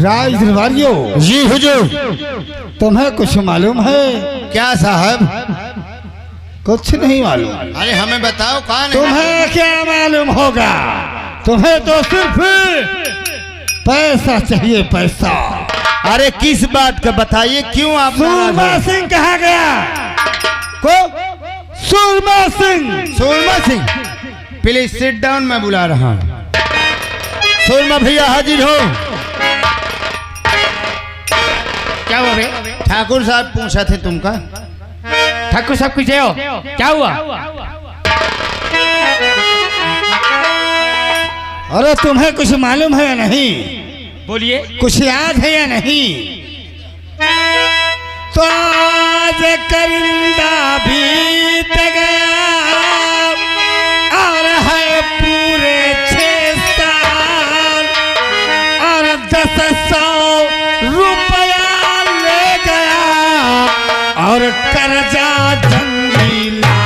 राज दरबारियों। जी हुजूर। तुम्हें कुछ मालूम है? क्या साहब? कुछ नहीं मालूम। अरे हमें बताओ कौन है? तुम्हें क्या मालूम होगा? तुम्हें तो सिर्फ पैसा चाहिए, पैसा। अरे किस बात का बताइए, क्यों आप सूरमा सिंह कहा गया? को? सूरमा सिंह। सूरमा सिंह, प्लीज सिट डाउन, मैं बुला रहा हूँ। सूरमा भैया हाजिर हो। क्या हुआ बे? ठाकुर साहब पूछा थे तुमका। ठाकुर साहब कुछ हो? क्या हुआ? अरे तुम्हें कुछ मालूम है या नहीं? बोलिए। कुछ याद है या नहीं? तो आज करिंदा बीत गया और है पूरे 6 साल और 10,100 रुपया ले गया और कर्जा जंगीला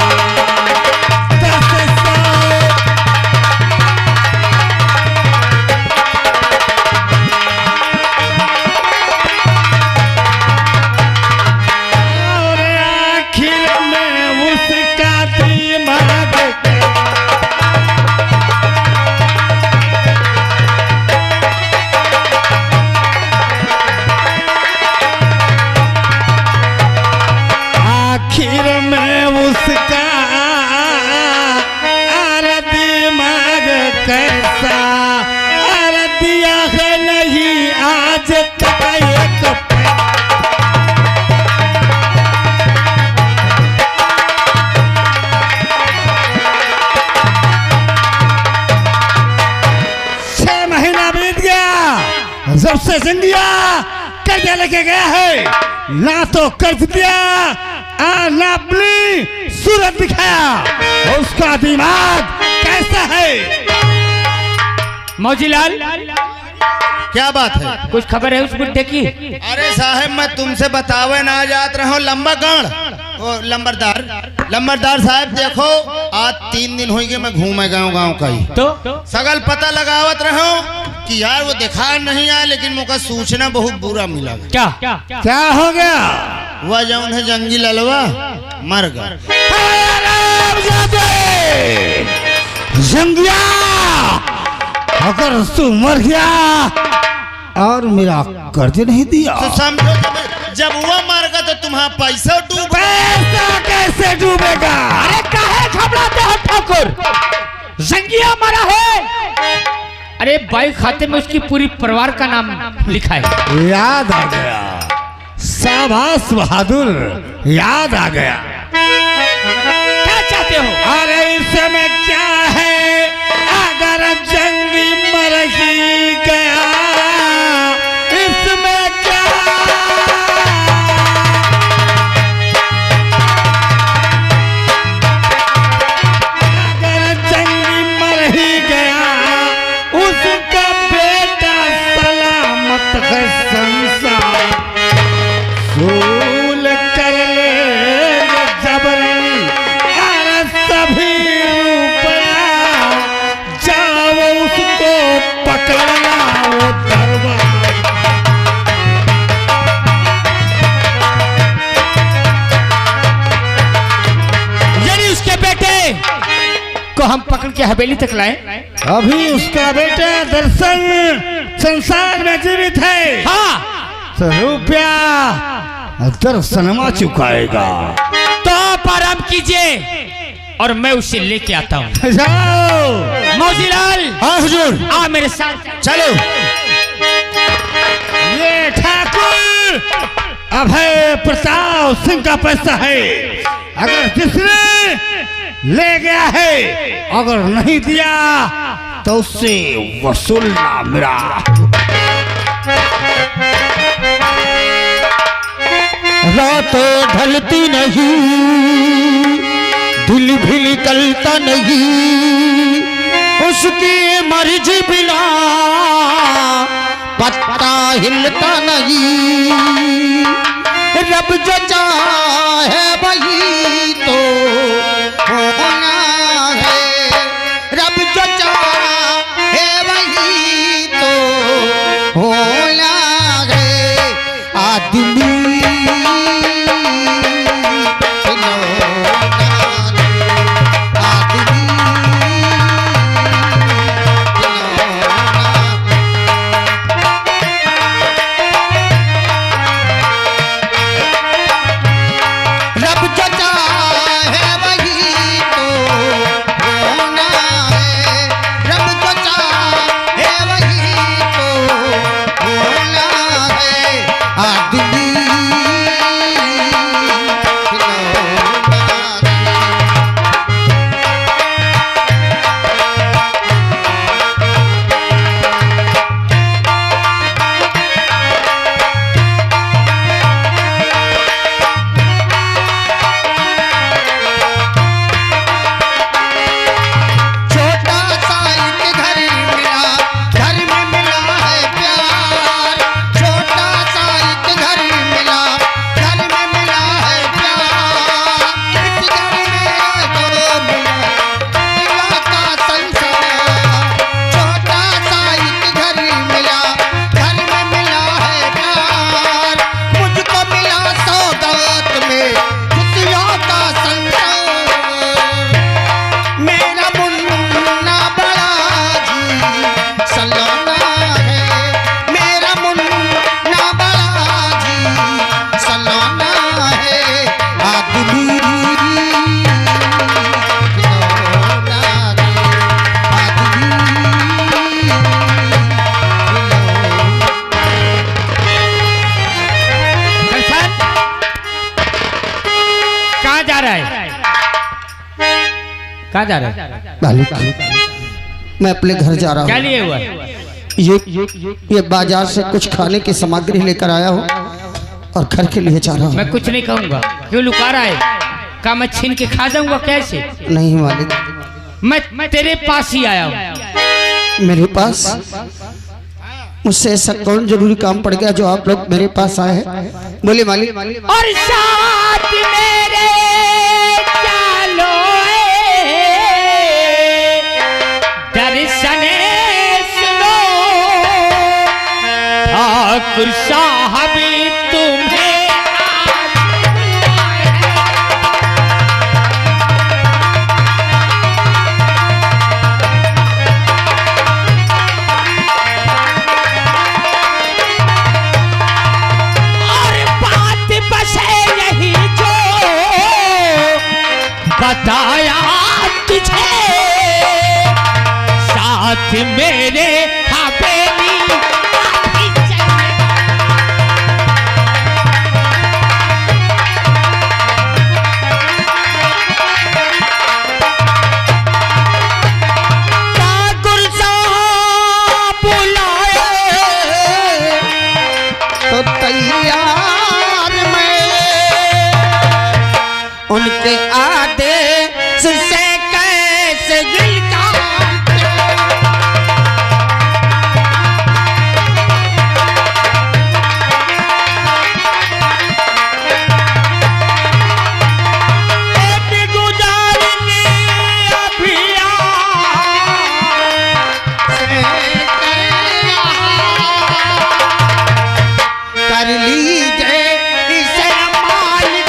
10,100। और आखिर में उसका दिमाग आखिर में उसका दिमाग कैसा दिया है नहीं आज तक एक महीना बीत गया जब से जंगिया कर्जा लेके गया है। ना तो कर्ज दिया ना अपनी सूरत दिखाया। उसका दिमाग कैसा है? मौजीलाल, क्या बात है? कुछ खबर है उस बुड्ढे की? अरे साहब, मैं तुमसे बतावे ना जात रहा हूँ। लंबा गाड़ ओ लंबरदार साहब, देखो आज 3 दिन हो गए मैं घूमे गाँव का ही तो सगल पता लगावत रहो कि यार वो दिखा नहीं आया, लेकिन मुझे सूचना बहुत बुरा मिला। क्या हो गया? वह जौन है जंगी ललवा मर गया। जंगिया, अगर तू मर गया और मेरा कर्ज नहीं दिया तो समझो जब वो मर गया तो तुम्हारा पैसा डूब। पैसा कैसे डूबेगा? अरे काहे घबराते हो ठाकुर? जंगिया मरा है। अरे भाई खाते में उसकी पूरी परिवार का नाम लिखा है। याद आ गया। शाबाश बहादुर, याद आ गया। क्या चाहते हो? अरे इसमें क्या है? अगर जंगी मर ही गया इसमें क्या? अगर जंगी मर ही गया उसका बेटा सलामत है संसार। भूल कर ले जबरन अरे सभी रुपया जाओ उसको पकड़ना वो दरबार। यानी उसके बेटे को हम पकड़ के हवेली तक लाए? अभी उसका बेटा दर्शन संसार में जीवित है। हाँ, तो रुपया दर्शनमा चुकाएगा। तो आप आराम कीजिए और मैं उसे लेके आता हूँ। जाओ। मौजीलाल, हाँ हुजूर, आ मेरे साथ। चलो। ये ठाकुर अभय प्रताप सिंह का पैसा है। अगर जिसने ले गया है, अगर नहीं दिया तो उससे वसूलना मेरा। रातें ढलती नहीं, दिल भी निकलता नहीं, उसकी मर्जी बिना पत्ता हिलता नहीं। रब जो चाहे वही तो होना है, रब जो चाहे वही तो होना कहाँ जा रहे हो? मालिक मैं अपने घर जा रहा क्या हूँ। लिए हुआ? ये बाजार से कुछ खाने की सामग्री लेकर आया हूँ और घर के लिए जा रहा हूँ। मैं कुछ नहीं कहूँगा। क्यों लुका रहा है? क्या मैं छीन के खा जाऊंगा कैसे? नहीं मालिक, मैं तेरे पास ही आया हूँ। मेरे पास मुझसे ऐसा कौन जरूरी काम पड़ गया जो आप लोग मेरे पास आए हैं? बोले मालिक। और साथ मेरे चलो दर्शन सुनो ठाकुर साहब तुम्हें बताया तुझे साथ मेरे हवेली आधी चले। ठाकुर साहब बुलाए तो तैयार मैं उनके आदेश से कैसे दिल का गुजारने कर लीजिए इसे मालिक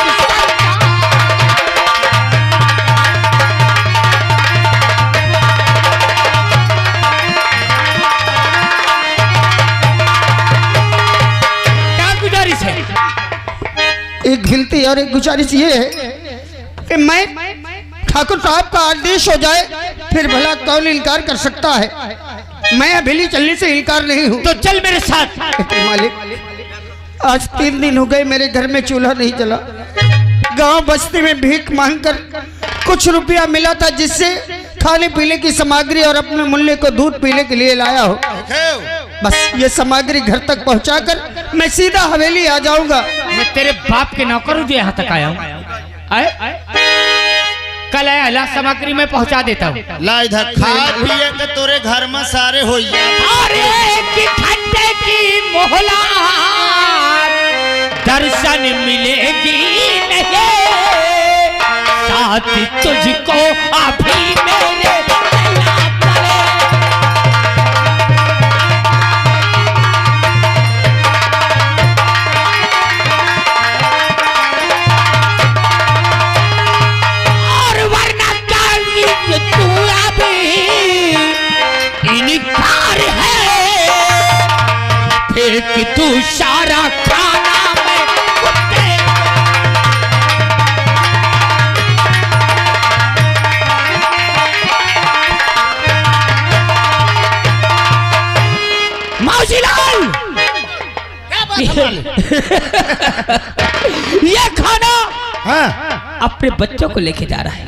क्या गुजारिश है? एक गिनती और एक गुजारिश ये है कि मैं ठाकुर साहब का आदेश हो जाए फिर भला कौन इनकार कर सकता है। मैं हवेली चलने से इनकार नहीं हूँ। तो चल मेरे साथ। लेकिन मालिक आज 3 दिन हो गए मेरे घर में चूल्हा नहीं जला। गांव बस्ती में भीख मांगकर कुछ रुपया मिला था जिससे खाने पीने की सामग्री और अपने मुल्ले को दूध पीने के लिए लाया हो। बस ये सामग्री घर तक पहुंचाकर मैं सीधा हवेली आ जाऊंगा। मैं तेरे बाप के नौकर हूँ जो यहाँ तक आया हूँ। आए? कल आया ला सामग्री में पहुँचा देता हूँ। ला इधर खा पिए के तोरे घर में सारे हो अरे कि ठंडे की मोहला दर्शन मिलेगी नहीं साथ तुझको अभी मेरे चलना पड़े। और वरना काली तू अभी इनकार है फेंक तू सारा खाना में कुत्ते। मौजीलाल ये खाना हाँ अपने बच्चों को लेके जा रहा है।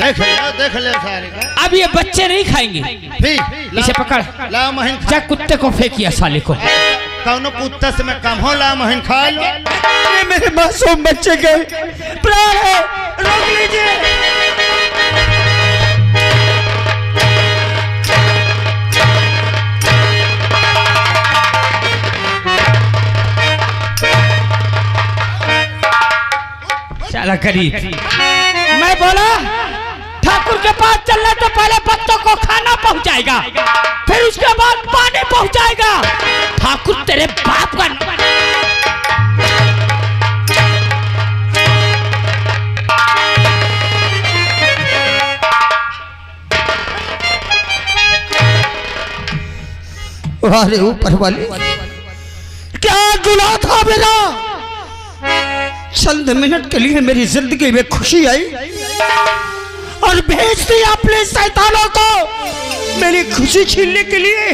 देख ले सारे का। अब ये बच्चे नहीं खाएंगे। ठीक इसे पकड़ ला महीन जा कुत्ते को फेंकिया साले को। कौनो कुत्ता से मैं कम हो ला महीन खा लो। ये मेरे मासूम बच्चे गए प्राण है, रोक लीजिए। चला गरीब। मैं बोला ठाकुर के पास चलना तो पहले बच्चों को खाना पहुंचाएगा फिर उसके बाद पानी पहुंचाएगा। ठाकुर तेरे बाप का अरे ऊपर वाले क्या गुनाह था मेरा? चंद मिनट के लिए मेरी जिंदगी में खुशी आई और भेज दी अपने शैतानों को मेरी खुशी छीनने के लिए।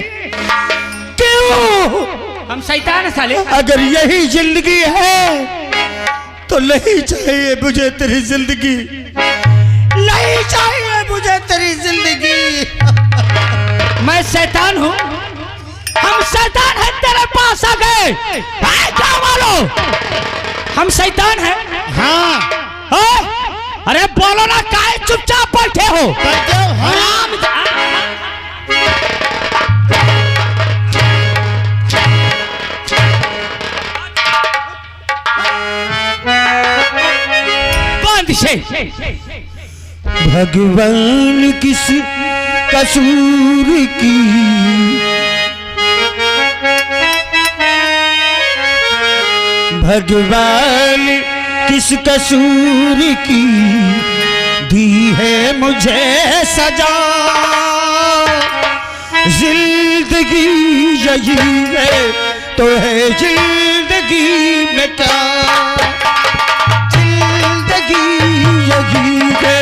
क्यों? हम शैतान साले। अगर यही जिंदगी है तो नहीं चाहिए मुझे तेरी जिंदगी, नहीं चाहिए मुझे तेरी जिंदगी। क्या वालों, हम शैतान हैं? हाँ अरे बोलो ना, काहे चुपचाप बैठे हो? हराम। बंद से। भगवान किस कसूर की भगवान किस कसूर की दी है मुझे सजा, जिंदगी यही है तो है जिंदगी में क्या, जिंदगी यही है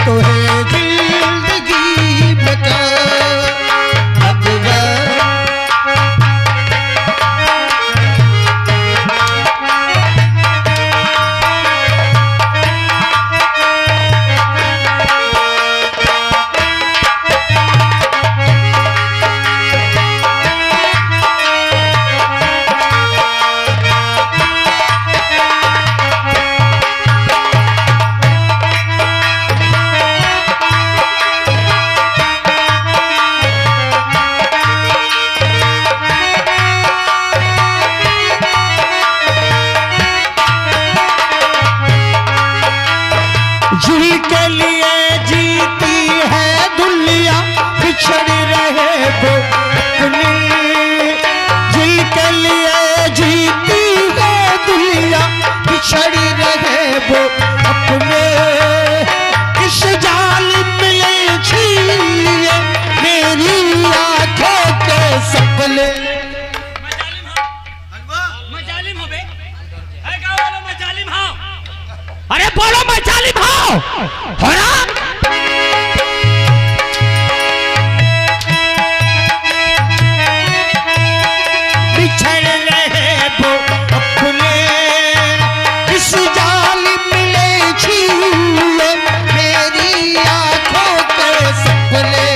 तो है जिंदगी में क्या। अरे बोलो मैं जालिम हूं, हराम। बिछड़ रहे वो अपने इस जालिम ने छीने मेरी आंखों के सपने,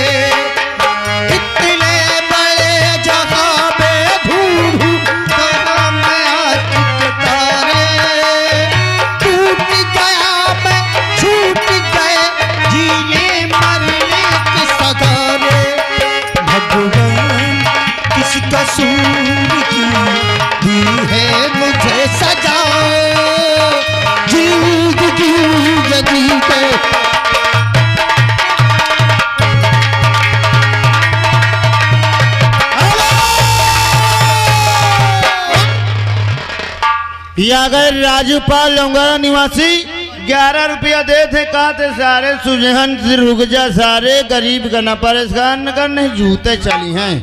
इतने बड़े जहां में ढूंढूं कहां मैं आशिक तारे, टूट गया मैं छूट गए जीने मरने के सगारे। भगवान किस कसूर की दी है मुझे सजा, जिंदगी यही है। ये अगर राजूपाल लोंगरा निवासी 11 रुपया दे थे, कहा थे सारे सुजहन से रुक जा, सारे गरीब का न परेशान करने जूते चली हैं।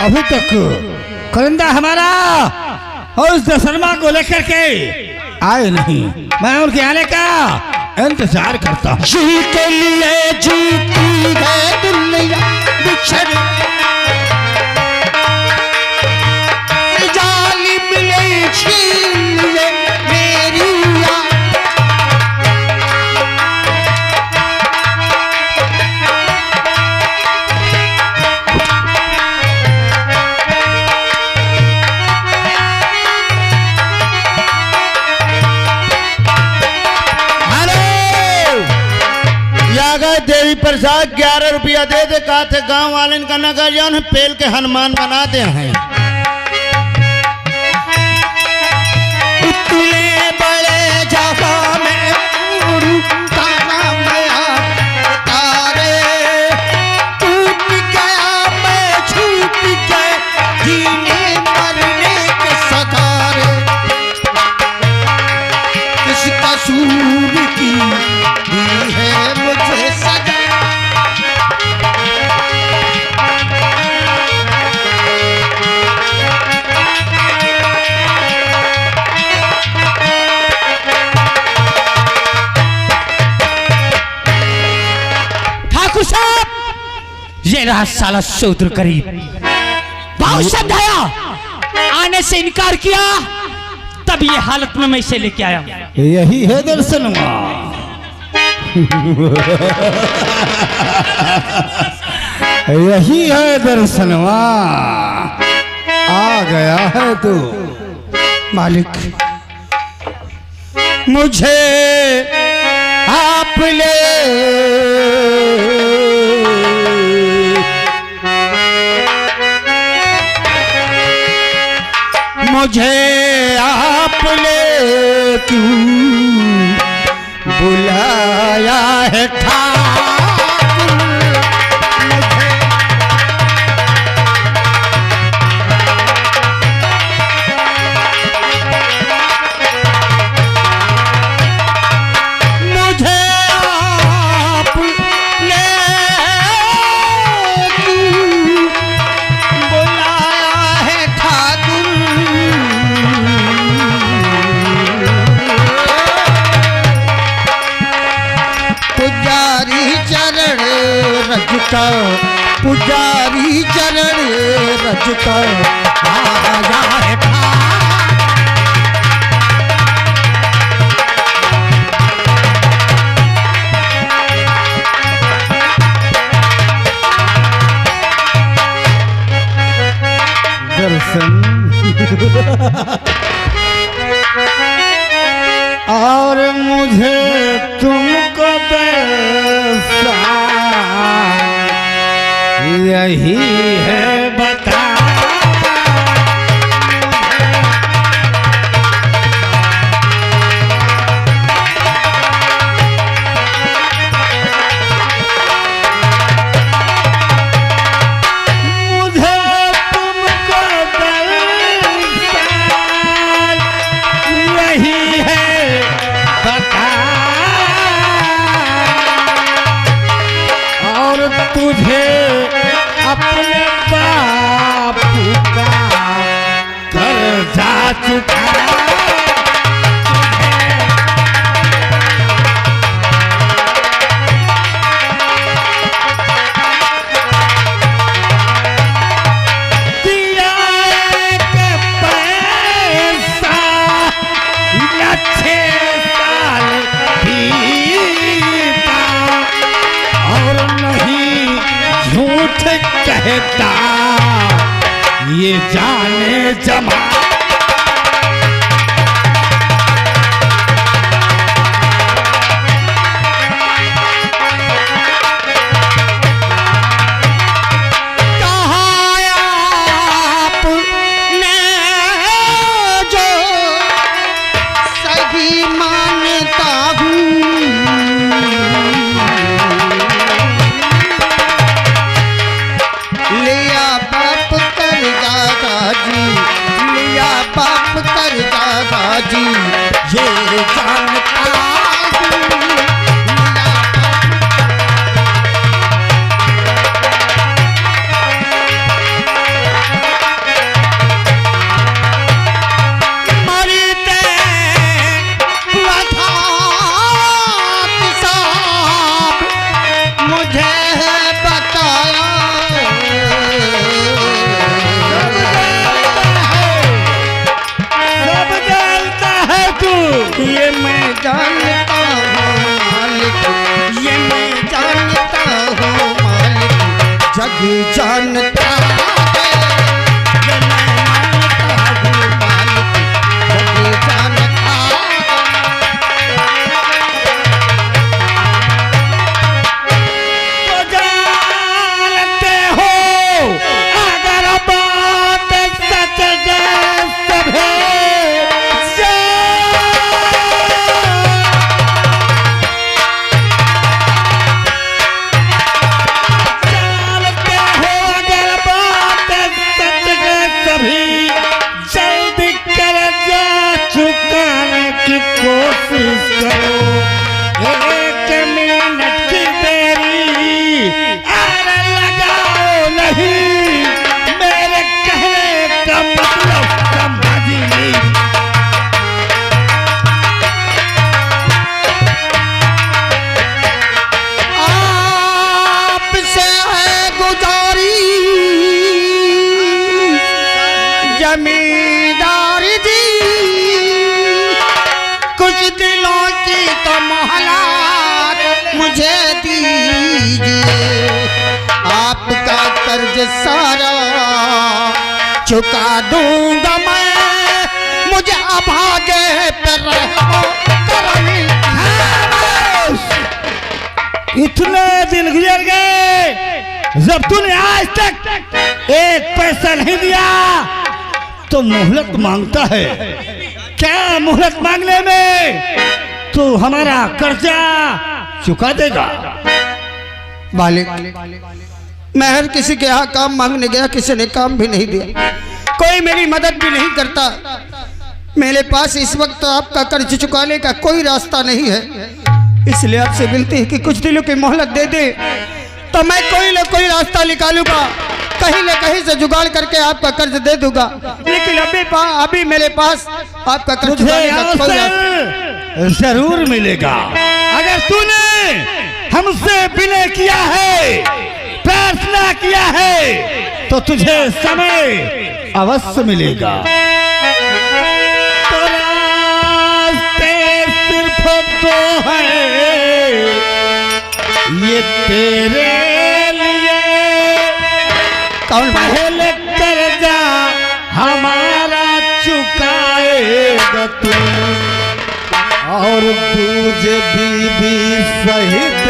अभी तक कलिंदा हमारा और उस दशरमा को लेकर के आए नहीं, मैं उनके आने का इंतजार करता हूँ। जी के लिए जीती है दुनिया बिछड़ जालिम ने छीन ले मेरी देवी प्रसाद 11 रुपया दे दे, कहा थे गांव वाले का नगर जान पेल के हनुमान बनाते हैं। इतने बड़े जहां में उड़ूं कहां मैं तारे, टूट गया मैं छूट गए जीने मरने के सगारे। किस कसूर की दी है मुझे सजा, ठाकुर साहब, ये रहा साला शूद्र करीब, बहुत समझाया, आने से इनकार किया, तब ये हालत में मैं इसे लेके आया। यही है दर्शन। यही है दर्शनवा, आ गया है तू। मालिक, मुझे आप ले मुझे आपने क्यों बुलाया है ठाकुर। मुझे आपने क्यों बुलाया है ठाकुर। पुजारी चरण रज का, पुजारी चरण रज का आया है ठाकुर। दर्शन और मुझे तुमको दर्शन यही है बता। तुझे अपने बापू का कर्जा चुका। दिया के पैसा या 6 साल बीता और नहीं झूठ कहता ये जाने जमा। जी ये जानता ये मैं जानता हूँ मालिक, ये मैं जानता हूँ मालिक, जग जानता है। ये मैं मानता हूँ मालिक, जग जानता तो जानते हो अगर बात सच सभे कोशिश करो। 1 मिनट की देरी अरे लगाओ नहीं, मेरे कहने का मतलब समझी नहीं। आपसे है गुजारी जमींदारी दी, कुछ दिनों की तो मोहलत लीजिए, आपका कर्ज सारा चुका दूंगा मैं, मुझे अभागे पर रहम करम इतने दिन गुजर गए, जब तूने आज तक एक पैसा नहीं दिया तो मोहलत मांगता है। क्या मोहलत मांगने में तू हमारा कर्जा चुका देगा? मालिक, मैं हर किसी के यहाँ काम मांगने गया, किसी ने काम भी नहीं दिया, कोई मेरी मदद भी नहीं करता। मेरे पास इस वक्त आपका कर्ज चुकाने का कोई रास्ता नहीं है, इसलिए आपसे विनती है कि कुछ दिनों की मोहलत दे दे तो मैं कोई न कोई रास्ता निकालूंगा, कहीं न कहीं से जुगाड़ करके आपका कर्ज दे दूंगा। लेकिन अभी मेरे पास आपका कर्ज तुझे अवसर जरूर मिलेगा। अगर तूने हमसे विनय किया है, प्रार्थना किया है, तो तुझे समय अवश्य मिलेगा। तो रास्ते सिर्फ दो हैं, ये तेरे लिए। कौन पहले कर्जा हमारा चुकाएगा तू, और तुझे बीबी सहित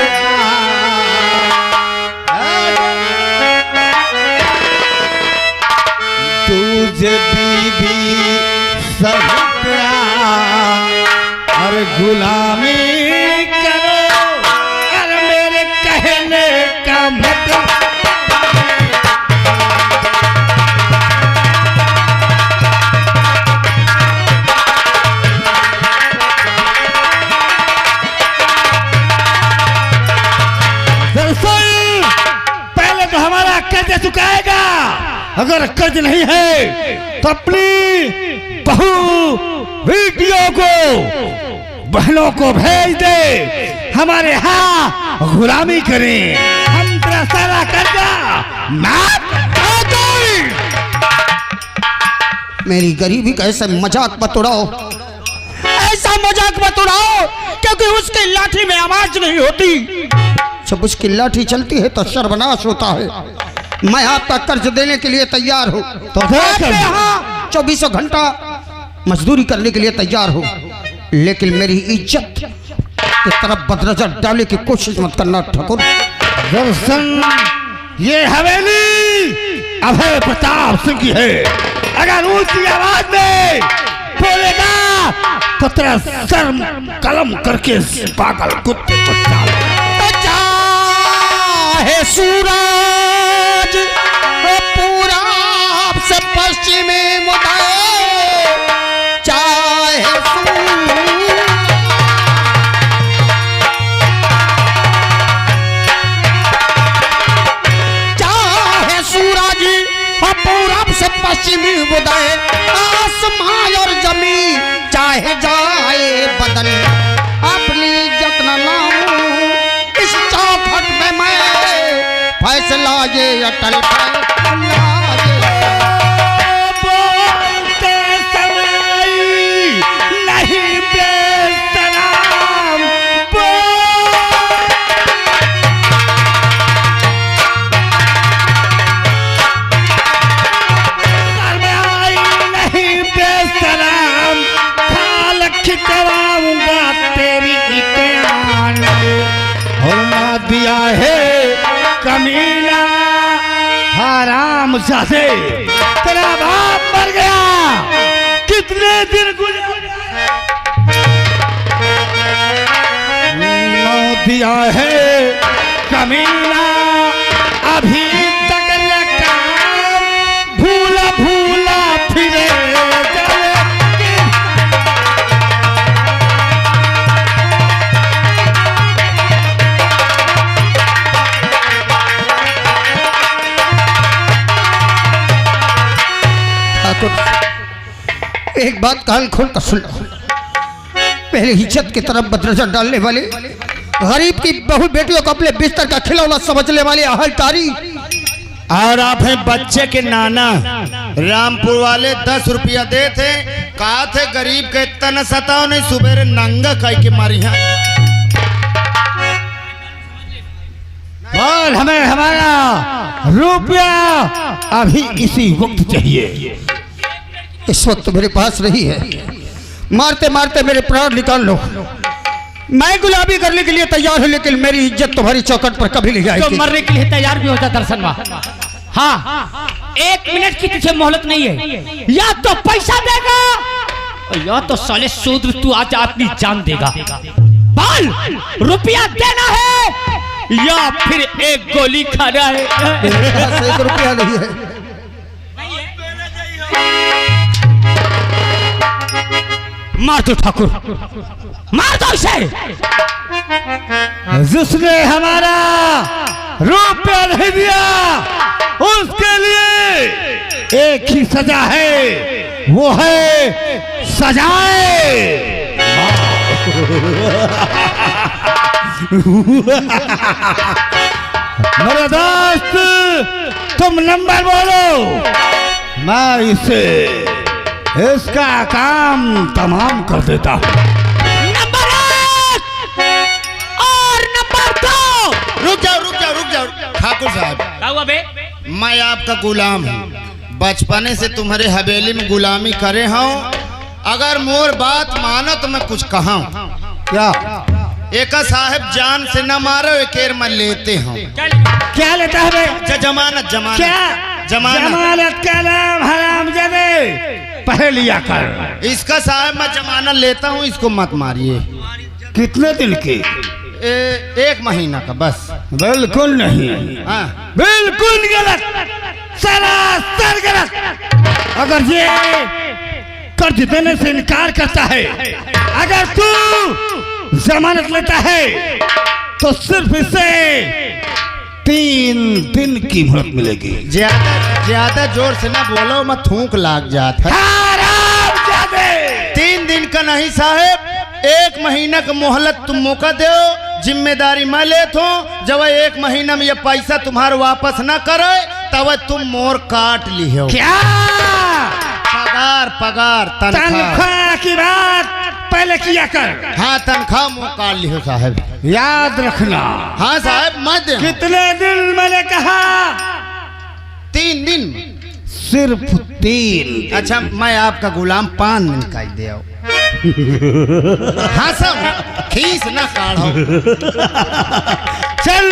तुझे बीबी सहित और गुलामी करो, और मेरे कहने का मतलब पहले तो हमारा कर्ज चुकाएगा। अगर कर्ज नहीं है तो अपनी बहू बेटियों को, बहनों को भेज दे, हमारे यहाँ गुलामी करें, हम तेरा सारा कर्जा माफ कर दें। मेरी गरीबी का ऐसा मजाक मत उड़ाओ, ऐसा मजाक मत उड़ाओ, क्योंकि उसकी लाठी में आवाज नहीं होती। जब उसकी लाठी चलती है तो सर्वनाश होता है। मैं आपका कर्ज देने के लिए तैयार हूँ, तो यहाँ 24 घंटा मजदूरी करने के लिए तैयार हूँ, लेकिन मेरी इज्जत की तरफ बदनजर डालने की कोशिश मत करना ठाकुर। दर्शन, ये हवेली अभय प्रताप सिंह की है। अगर ऊंची आवाज में बोलेगा तो तेरा सर कलम करके पागल कुत्ते को डाल। चाहे सूरज पूरब से पश्चिम में उदय, चाहे सूरज पूरब से पश्चिम में उदय, आसमान और जमीन चाहे जाए बदल, अपनी जत्न लाऊं इस चौखट में मैं, फैसला ये अटल फैसला बोलते समय नहीं बेसलाम नहीं बेसलाम, खाल खिंचवाऊंगा तेरी इक्यान, और ना दिया है कमीना हराम जादे, तेरा बाप मर गया, कितने दिन गुजर गए, दिया है कमीना, अभी तक काम भूला भूला फिरे चले। एक बात कान खोल कर सुन लो, पहले इज्जत की तरफ बदनजर डालने वाले, गरीब की बहु बेटियों को अपने बिस्तर का खिलौना समझने वाले अहलकारी, और आप हैं बच्चे के नाना। रामपुर वाले 10 रुपया दे थे, कहा थे गरीब के इतना न सताओ, नहीं सुबेरे नंगा खाई के मारी है। बोल, हमें हमारा रुपया अभी इसी वक्त चाहिए। इस वक्त मेरे पास नहीं है, मारते मारते मेरे प्राण निकाल लो। मैं गुलाबी करने के लिए तैयार हूँ, लेकिन मेरी इज्जत तुम्हारी चौखट पर कभी नहीं तो आएगी। मरने के लिए तैयार भी होता दर्शनवा। हाँ, 1 मिनट की तुझे मोहलत नहीं है, या तो पैसा देगा या तो साले शूद्र तू आज अपनी जान देगा। बोल, रुपया देना है या फिर एक गोली खाना है? मेरे पास 1 रुपया नहीं है। मार दो ठाकुर, मार दो इसे। जिसने हमारा रुपया नहीं दिया उसके लिए एक ही सजा है, वो है सजाए। मेरे दोस्त, तुम नंबर बोलो, मैं इसे इसका काम तमाम कर देता हूँ। नंबर 1 और नंबर 2। रुक जाओ रुक जाओ रुक जाओ ठाकुर साहब, क्या हुआ बे? मैं आपका गुलाम हूँ, बचपने से तुम्हारे हवेली में गुलामी करे हूँ। अगर मोर बात मानो तो मैं कुछ कहा। क्या एक साहब जान से न मारो, एकेर में लेते हूँ। क्या लेता है बे? जमानत जमानत क्या जमानत जमानत का नाम हरामजादे पढ़ लिया कर। इसका साहब मैं जमानत लेता हूँ, इसको मत मारिए। कितने दिन की? 1 महीना का बस। बिल्कुल नहीं, हाँ बिल्कुल गलत, सरासर गलत। अगर ये कर्ज देने से इनकार करता है, अगर तू जमानत लेता है तो सिर्फ इसे 3 दिन की मोहलत मिलेगी। ज्यादा जोर से ना बोलो, मैं थूक लाग जाता है। हरामजादे! 3 दिन का नहीं साहब, 1 महीना का मोहलत तुम मौका दो, जिम्मेदारी मैं लेता हूँ। जब 1 महीना में ये पैसा तुम्हारा वापस ना करे तब तुम मोर काट ली हो। क्या पगार पगार तनख्वाह तनख्वाह की बात पहले किया कर। हाँ तनख्वाह मुँह काट ली हो साहब। याद रखना। हाँ साहब मत दे। कितने दिन मैंने कहा? 3 दिन। सिर्फ 3 दिन। अच्छा मैं आपका गुलाम 5 दिन का ही दे आओ। हाँ सब खीस ना काढ़ो। चल,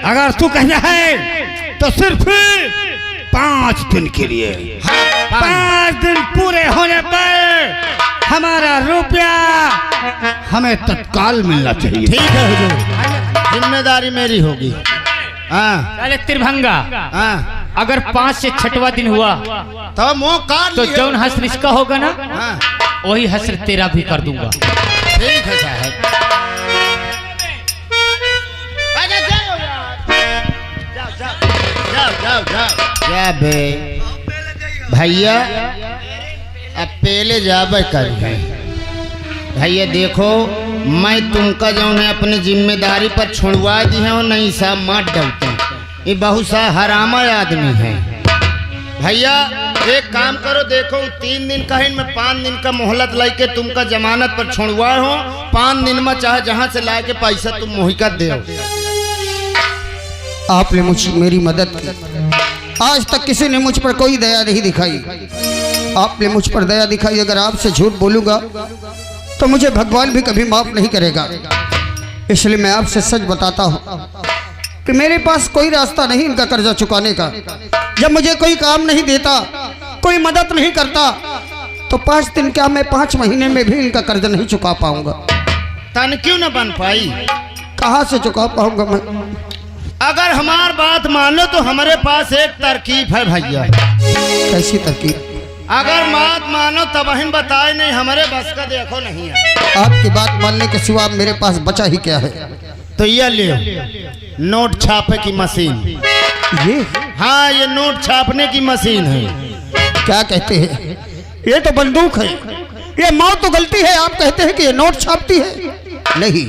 अगर तू कहना है तो सिर्फ 5 दिन के लिए। हाँ 5 दिन पूरे होने पर हमारा रुपया हमें तत्काल मिलना चाहिए। ठीक है हुजूर, जिम्मेदारी मेरी होगी। हाँ चले त्रिभंगा, हाँ अगर 5 से 6वां दिन हुआ तो मुँह काट तो लियो। जौन हस्र इसका होगा ना, हाँ वही हस्र तेरा भी कर दूंगा। ठीक है साहब। अरे जाओ यार, जाओ जा बे भैया, अब पहले जाबे कर भैया। देखो मैं तुमका जो है अपनी जिम्मेदारी पर छुड़वा दी है, नहीं साहब मत डरते, ये बहुत सा हरामा आदमी है। भैया एक काम करो, देखो 3 दिन का है, मैं 5 दिन का मोहलत लेके तुमका जमानत पर छुड़वा हो। 5 दिन में चाहे जहाँ से ला के पैसा तुम मोहिका दे। आपने मेरी मदद की, आज तक किसी ने मुझ पर कोई दया नहीं दिखाई। आपने मुझ पर दया दिखाई। अगर आपसे झूठ बोलूंगा तो मुझे भगवान भी कभी माफ नहीं करेगा। इसलिए मैं आपसे सच बताता हूँ कि मेरे पास कोई रास्ता नहीं इनका कर्जा चुकाने का। जब मुझे कोई काम नहीं देता, कोई मदद नहीं करता, तो 5 दिन क्या मैं 5 महीने में भी इनका कर्जा नहीं चुका पाऊंगा। तन क्यों न बन पाई? कहाँ से चुका पाऊंगा मैं? अगर हमार बात मानो तो हमारे पास एक तरकीब है भैया। कैसी तरकीब? अगर बात मानो तब हम बताए, नहीं हमारे बस का देखो नहीं है। आपकी बात मानने के सिवा मेरे पास बचा ही क्या है? तो ये ले नोट छापे की मशीन। ये? हाँ ये नोट छापने की मशीन है। क्या कहते हैं? ये तो बंदूक है। ये मौत तो गलती है, आप कहते हैं कि ये नोट छापती है। नहीं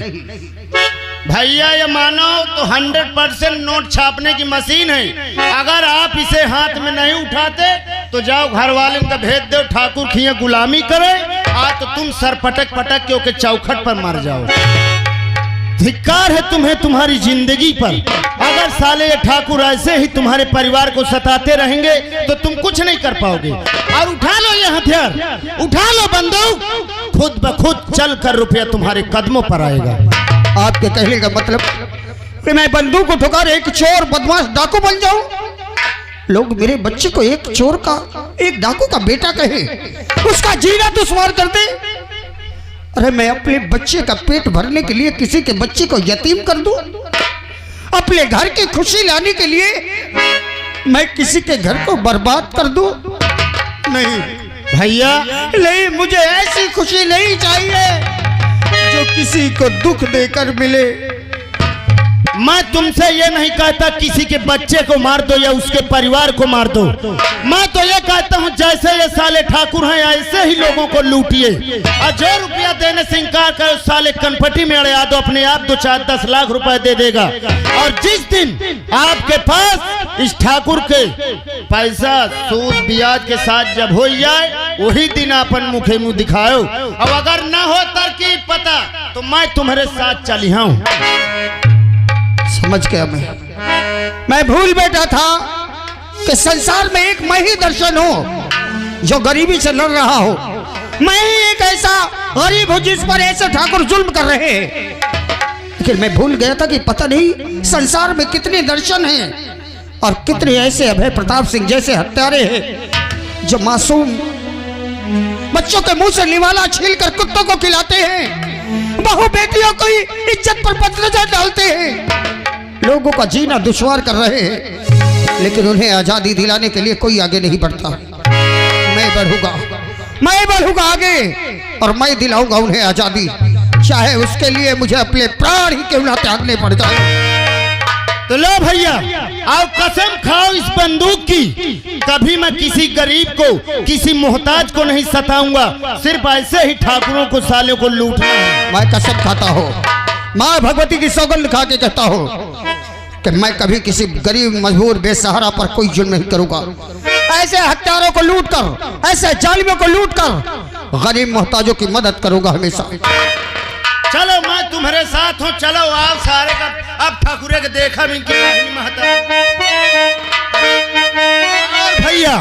भैया ये मानो तो 100% नोट छापने की मशीन है। अगर आप इसे हाथ में नहीं उठाते तो जाओ घर वाले का भेज दो, ठाकुर खिया गुलामी करे, आज तो तुम सर पटक पटक के चौखट पर मर जाओ। धिक्कार है तुम्हें तुम्हारी जिंदगी पर। अगर साले ये ठाकुर ऐसे ही तुम्हारे परिवार को सताते रहेंगे तो तुम कुछ नहीं कर पाओगे। और उठा लो ये हथियार, उठा लो बंदूक, खुद ब खुद चल कर रुपया तुम्हारे कदमों पर आएगा। आपके कहने का मतलब कि मैं बंदूक उठाकर एक चोर बदमाश डाकू बन जाऊं? लोग मेरे बच्चे को एक चोर का, एक डाकू का बेटा कहे, उसका जीना दुश्वार कर दे। अरे मैं अपने बच्चे का पेट भरने के लिए किसी के बच्चे को यतीम कर दूं? अपने घर की खुशी लाने के लिए मैं किसी के घर को बर्बाद कर दूं? नहीं भैया, नहीं, मुझे ऐसी खुशी नहीं चाहिए जो किसी को दुख देकर मिले। मैं तुमसे ये नहीं कहता किसी के बच्चे को मार दो या उसके परिवार को मार दो। मैं तो ये कहता हूँ जैसे ये साले ठाकुर हैं ऐसे ही लोगों को लूटिए, और जो रुपया देने से इनकार करे उस साले कनपटी में अड़े दो, अपने आप 2-4-10 लाख रुपए दे देगा। और जिस दिन आपके पास इस ठाकुर के पैसा सूद ब्याज के साथ जब हो जाए वही दिन अपन मुखे मुँह दिखाओ। और अगर ना हो तरकीब पता तो मैं तुम्हारे साथ चली हूँ। समझ गया मैं भूल बैठा था कि संसार में एक मैं ही दर्शन हो जो गरीबी से लड़ रहा हो। मैं ही एक ऐसा गरीब हूं जिस पर ऐसे ठाकुर जुल्म कर रहे हैं। लेकिन मैं भूल गया था कि पता नहीं संसार में कितने दर्शन हैं और कितने ऐसे अभय प्रताप सिंह जैसे हत्यारे हैं जो मासूम बच्चों के मुंह से निवाला छीलकर कुत्तों को खिलाते हैं, बहु बेटियों की इज्जत पर पत्थर डालते हैं, लोगों का जीना दुश्वार कर रहे हैं। लेकिन उन्हें आजादी दिलाने के लिए कोई आगे नहीं बढ़ता। मैं बढ़ूंगा आगे और मैं दिलाऊंगा उन्हें आजादी, चाहे उसके लिए मुझे अपने प्राण ही क्यों ना त्यागने पड़ जाए। तो लो भैया, आओ कसम खाओ इस बंदूक की, कभी मैं किसी गरीब को, किसी मोहताज को नहीं सताऊंगा, सिर्फ ऐसे ही ठाकुरों को सालों को लूटना है। मैं कसम खाता हूँ, माँ भगवती की सौगंध खा के कहता हूँ कि मैं कभी किसी गरीब मजबूर बेसहारा पर कोई जुल्म नहीं करूंगा। ऐसे हत्यारों को लूट कर, ऐसे जालिमों को लूट कर गरीब मोहताजों की मदद करूंगा हमेशा। चलो मैं तुम्हारे साथ हूँ, चलो आप सारे का। अब ठाकुरे के देखा भी महता। और भैया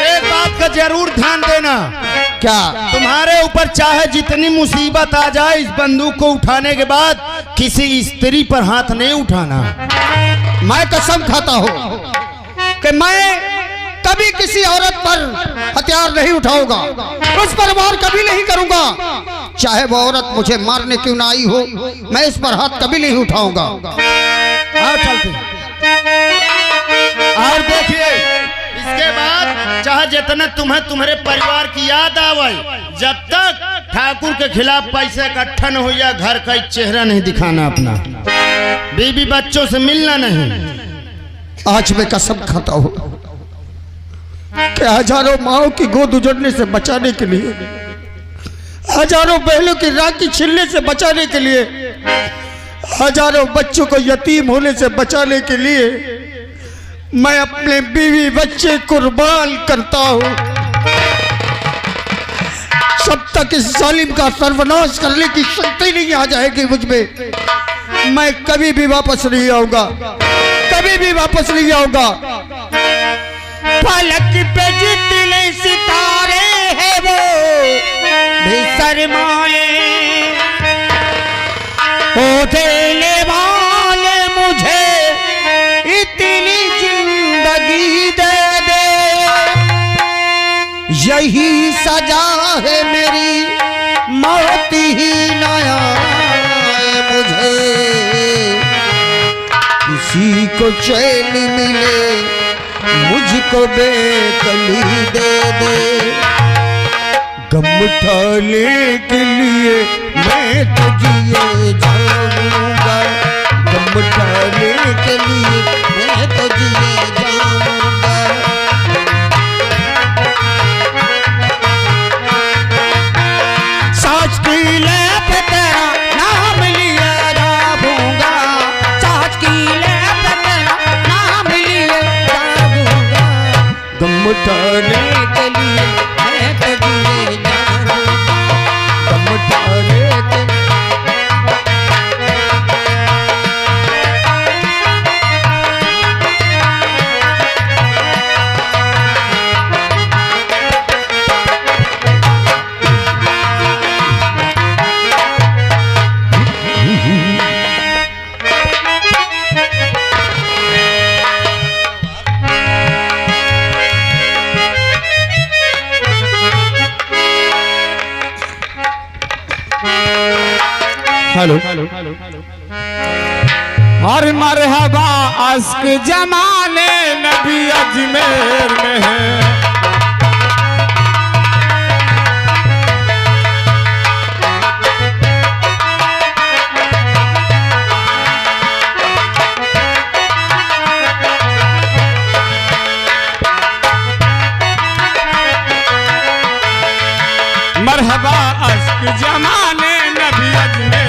एक बात का जरूर ध्यान देना, क्या? तुम्हारे ऊपर चाहे जितनी मुसीबत आ जाए, इस बंदूक को उठाने के बाद किसी स्त्री पर हाथ नहीं उठाना। मैं कसम खाता हूँ कि मैं कभी किसी औरत पर हथियार नहीं उठाऊंगा, उस पर वार कभी नहीं करूंगा, चाहे वो औरत मुझे मारने क्यों ना आई हो, मैं इस पर हाथ कभी नहीं उठाऊंगा। आओ चलते। और देखिए इसके बाद चाहे जितना तुम्हें तुम्हारे परिवार की याद आवे, जब तक ठाकुर के खिलाफ पैसे इकट्ठा न हो जाए, घर का चेहरा नहीं दिखाना अपना, बीवी बच्चों से मिलना नहीं। आज मैं कसम खाता हूँ कि हजारों माओं की गोद उजड़ने से बचाने के लिए, हजारों बहनों की राखी छिलने से बचाने के लिए, हजारों बच्चों को यतीम होने से बचाने के लिए मैं अपने बीवी बच्चे कुर्बान करता हूँ। जब तक इस जालिम का सर्वनाश करने की शक्ति नहीं आ जाएगी मुझ में, मैं कभी भी वापस नहीं आऊंगा, कभी भी वापस नहीं आऊंगा। फलक पे जितने सितारे हैं वो भी शर्माए, ओ देने वाले मुझे इतनी जिंदगी दे दे, यही सजा है मेरी, मौत ही न आए मुझे, किसी को चैन मिले मुझको बेकली दे दे, गम उठाने के लिए मैं तो जिए जाऊंगा, गम उठाने के लिए मैं तो जिए जाऊंगा। साँच की लैप तेरा नाम लिया जाऊंगा, साँच की लैप तेरा नाम लिया जाऊंगा, गम उठाने के लिए मैं तो जिए जाऊंगा, गम उठाने के हेलो और मरहबा अश्क जमाने नबी अजमेर में है। मरहबा अश्क जमाने नबी अजमेर